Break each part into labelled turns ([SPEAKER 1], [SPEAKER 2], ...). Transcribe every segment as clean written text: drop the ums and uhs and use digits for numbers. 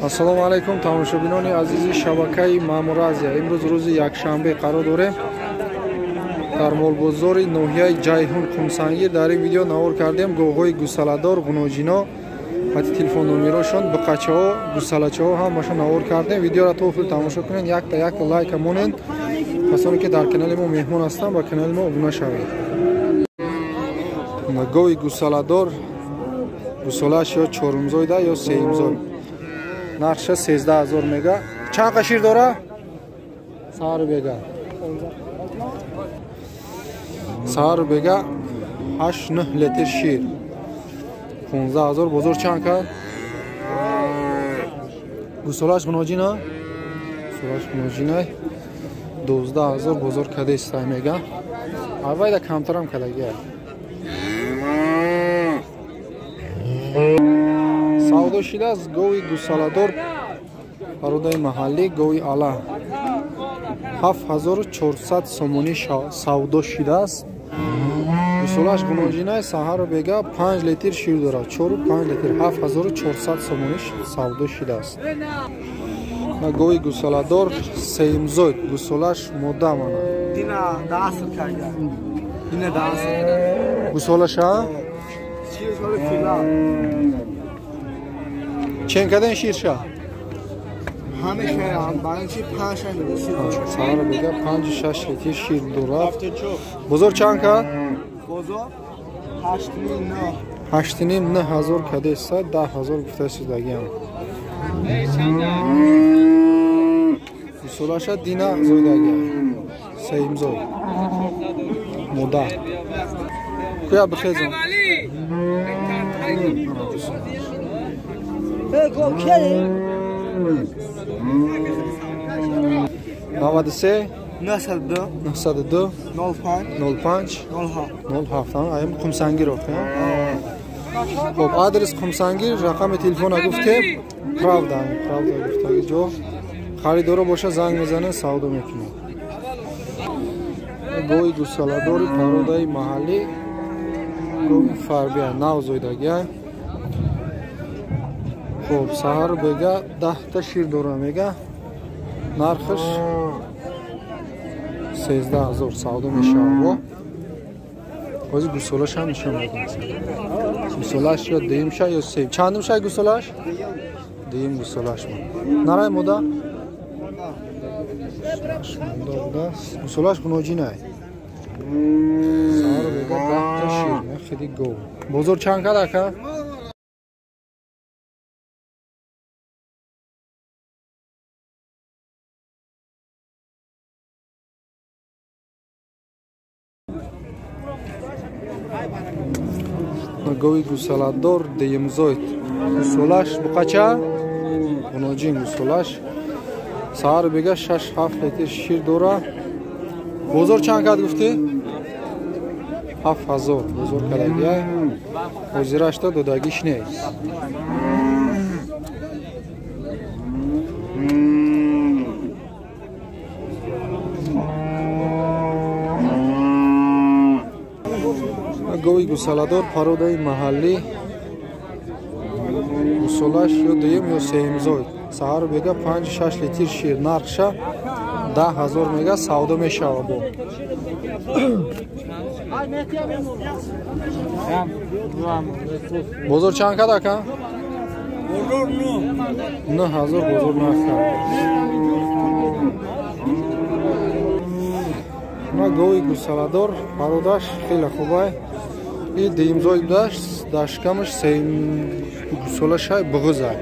[SPEAKER 1] ассалому алайкум тамошобинони азизи шабакаи Мамуразия. Имрӯз рӯзи якшанбе қарор дорем дар молбозори ноҳияи Ҷайҳун Қумсангир. Дар ин видео навор кардем гоҳҳои гусаладор, ғуноҷино, ҳатти телефон номерошон, буқачаҳо, гусалачаҳо ҳамаашон навор кардем. Видеоро то охир тамошо кунед, якта лайка монед. касоне ки дар канали мо меҳмон ҳастанд ба канали мо обуна шавед. Гоҳи гусаладор гусолаш ё чорумзойда ё сеюмзой. Нарша 13000 мега. Чанд қашир дора? Сар бега. Сар бега 8-9 литр шир. 15000 бозор чанд ка? Гусолаш ғуноҷина? Гусолаш ғуноҷина 12000 бозор кадеста мега. Аввайда камтарам кадаги. савдо шудааст гоҳи гусаладор бародаи маҳаллӣ гоҳи ала 7400 сомонӣ савдо шудааст. гусолаш ғуноҷина саҳару бега 5 литр шир дорад. 4-5 литр 7400 сомонӣ савдо шудааст. гоҳи гусаладор сеюмзой гусолаш модда мана
[SPEAKER 2] дина дасл карда дина дасл
[SPEAKER 1] гусолаша
[SPEAKER 2] ширшори фила
[SPEAKER 1] чен кадан ширша
[SPEAKER 2] ҳамеша банчи 5 литр
[SPEAKER 1] сар бега 5-6 литр шир дорад. бозор чанд ка?
[SPEAKER 2] бозор
[SPEAKER 1] 8,9 кадеса 10000 гуфтасиз дагиам. гусолаша дина зойдагиам. сеюмзой модда куя бихезам навад се 92 05 аям Қумсангир офтем. хоб адрес Қумсангир, рақами телефона гуфтем. правда гуфтаги ҷо харидоро боша занг мезанед, савдо мекунед. гоҳи гусаладори пародаи маҳаллӣ гоҳи фарбия нав зойдагия. хоб саҳару бега 10 та шир дора мега. нархаш 13000 савдо мешавад. ҳозир гусолаш ҳам нишон медам. гусолаш ё дуюмша ё сеюм. чандумша гусолаш? дуюм гусолаш. нарай модда? гусолаш ғуноҷинай. саҳару бега 10 та шир хиди гоҳ. бозор чанд када ка? гоҳи гусаладор дуюмзой гусолаш буқача ғуноҷин гусолаш саҳару бега 6-7 литр шир дора. бозор чанд кад гуфтӣ? 7000 бозор кадагия. ҳозирашта додагиш нест. гоҳи гусаладор пародаи маҳаллӣ гусолаш ё дуюм ё сеюмзой саҳару бега 5-6 литр шир нархша 10000 мега савдо мешавад. бозор чанд када ка? 9000 бозор нархка. гоҳи гусаладор пародаш хеле хубай. и дуюмзой дашкамаш гусолашай буғузай.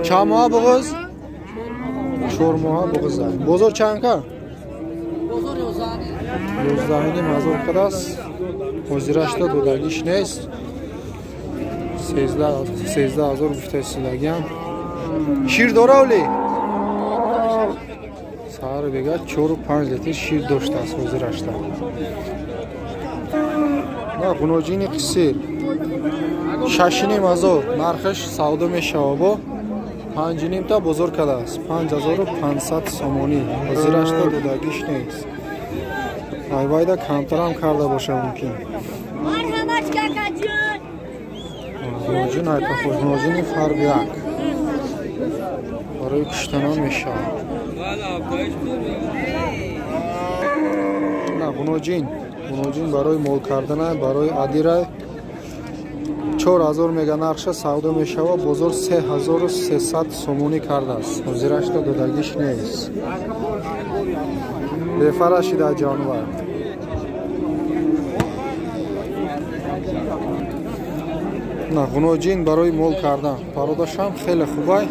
[SPEAKER 1] чанд моҳа буғуз? 4 моҳа буғузай. бозор чанд ка? 11500 кадаст. ҳозирашта додагиш нест. 13000 гуфтасидагиам. шир дора оли? саҳару бега 4-5 литр шир доштааст ҳозирашта. ғуноҷини қисир 6500 нархаш савдо мешавад. 5,5 та бозор кадааст. 5500 сомонӣ ҳозирашта додагиш нест. айвайда камтарам карда боша мумкин. Ноҷин айпахӯшноҷини фарбиак барои куштанон мешавад. Буноҷин барои мол кардан барои адира 4000 мега нарша савдо мешавад. Бозор 3300 сомонӣ кардааст. ҳозирашда додагиш нест. бефарашида ҷонвар. Буноҷин барои мол кардан пародашам хеле хубай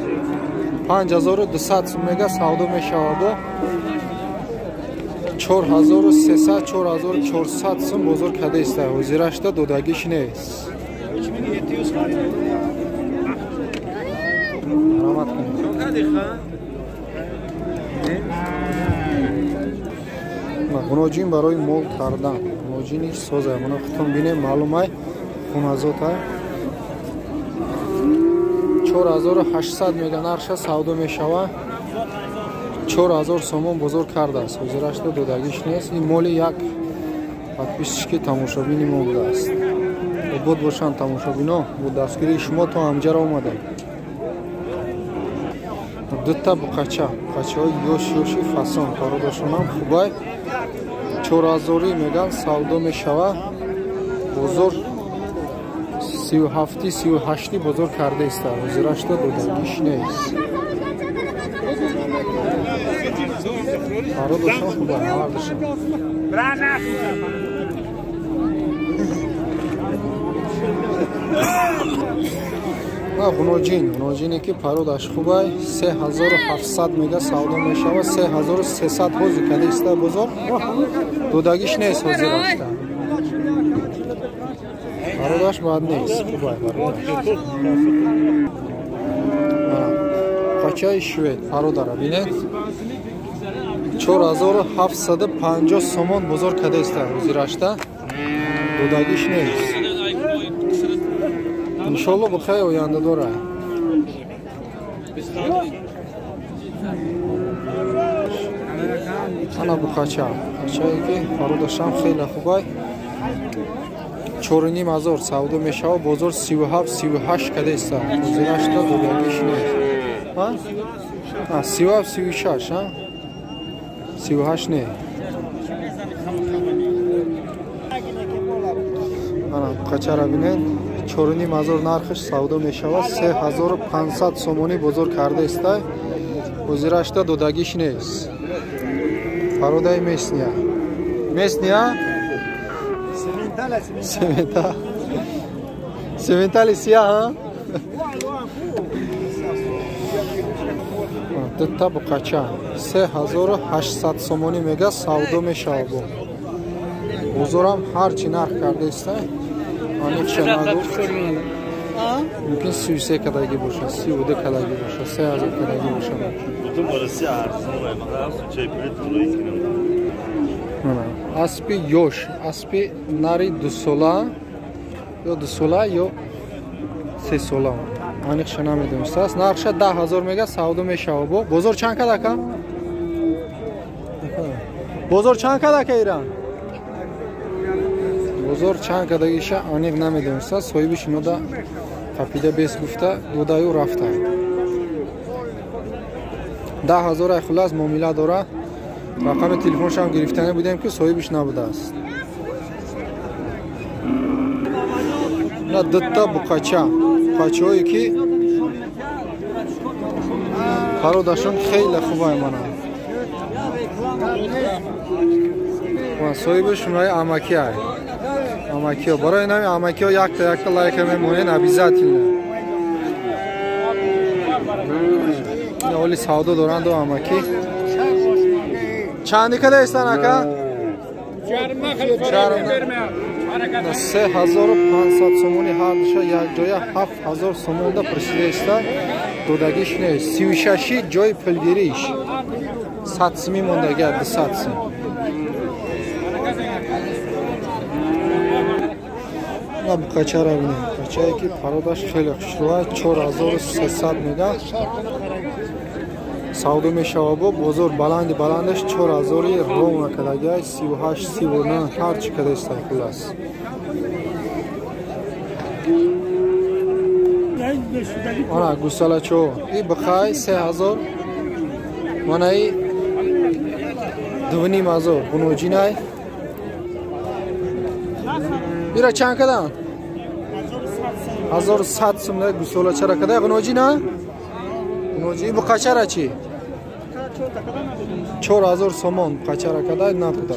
[SPEAKER 1] 5200 сом мега савдо мешавад. 4300 4400 сом бозор кадеста. ҳозирашда додагиш нест. буноҷин барои мол кардан буноҷини соза мана хутон бинем маълумай хуназота 4800 мега нарша савдо мешавад. 4000 сомон бозор кардааст. ҳозирашда додагиш нест. ин моли як подписчики тамошобини мо будааст. обод бошанд тамошобино. бо дастгирии шумо то ҳамҷара омадем. дута буқачаҳои ёши фасон пародашонам хубай 4000 меган савдо мешавад. бозор 37-38 бозор кардааст. ҳозирашда додагиш нест. пародашон хубай ҳардашон. буноҷине ки пародаш хубай 3700 мега савдо мешавад. 3300 ҳозир кадеста бозор додагиш нест. ҳозирашда пародаш бад нест. хубай қачаи швед пародара бинед 4750 сомон бозор кадеста. ҳозирашда додагиш нест. иншолло бухай оянда дора. ана буқачаи ки пародашам хеле хубай 4500 савдо мешавад. бозор 37-38 кадеста. ҳозирашда додагиш нест. 37-36 38 не. ана буқачара бинед 4500 нархиш савдо мешавад. 3500 сомонӣ бозор кардааст. ҳозирашда додагиш нест. пародаи местния сементали сия дута буқача 3800 сомонӣ мега савдо мешавад. бозорам ҳарчи нарх кардааст. мумкин 33 кадаги бошад, 32 кадаги бошад, 3000 кадаги бошад. аспи ёш, аспи нари 2 сола ё 2 сола ё 3 сола. аниқша намедонам. нархша 10000 мега савдо мешавад. бозор чанд кадака? бозор чанд кадака иран? бозор чанд кадагиша аниқ намедонам. соҳиби шумо да тапида бес гуфта додаю рафта. 10000 ай хулас муомила дора. рақами телефоншам гирифтане будем ки соҳибиш набудааст. на дута буқачаҳое ки пародашон хеле хубай мана. соҳиби шумои амакиай. амакио барои нами амакио якта лайка мемонен обязательно. оли савдо доранду амаки. чанди кадастан ака? 3500 сомони ҳардуша якҷоя 7000 сомонда присидааст. додагиш нест. 36 ҷои пулгириш 100 сими мондагия 200 сим. буқачара бинем. буқачае ки пародаш хеле хушрӯа 4300 мега савдо мешавад. бозор баландаш 4000 ровна кадагия 38 39 ҳарчи кадеста хулас. Ana gusala ço. İyi bakay 3000. Mana iyi 2500. Bunu cinay. Bira çan kadan? 1700 sumda gusala çara kadar gunoji na? Gunoji bu kaçara çi? 4000 somon kaçara kadar ne yaptı?